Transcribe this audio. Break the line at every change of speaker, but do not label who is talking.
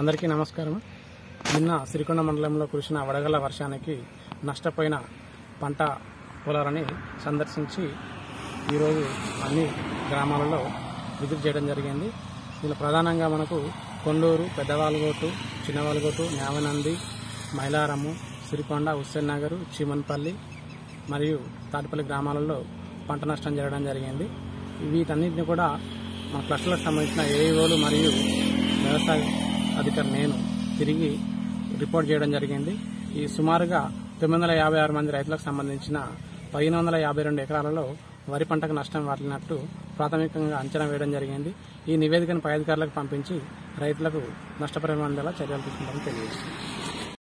అందరికీ నమస్కారం. నిన్న సిరికొండ మండలంలో కురిసిన వడగళ్ల వర్షానికి నష్టపోయిన పంట పొలాలని సందర్శించి ఈరోజు అన్ని గ్రామాలలో విజిట్ చేయడం జరిగింది. దీనిలో ప్రధానంగా మనకు కొండూరు, పెద్దవాల్గోటు, చిన్నవాల్గోటు, న్యావనంది, మైలారము, సిరికొండ, హుస్సేన్ నగర్, చీమన్పల్లి మరియు తాటిపల్లి గ్రామాలలో పంట నష్టం జరగడం జరిగింది. వీటన్నిటిని కూడా మన క్లస్టర్లకు సంబంధించిన ఏఈఓలు మరియు వ్యవసాయ అధికారి నేను తిరిగి రిపోర్ట్ చేయడం జరిగింది. ఈ సుమారుగా 956 మంది రైతులకు సంబంధించిన 1552 ఎకరాలలో వరి పంటకు నష్టం వాటిల్లినట్టు ప్రాథమికంగా అంచనా వేయడం జరిగింది. ఈ నివేదికను పై అధికారులకు పంపించి రైతులకు నష్టపరిహారం అందేలా చర్యలు తీసుకుంటామని తెలియజేస్తుంది.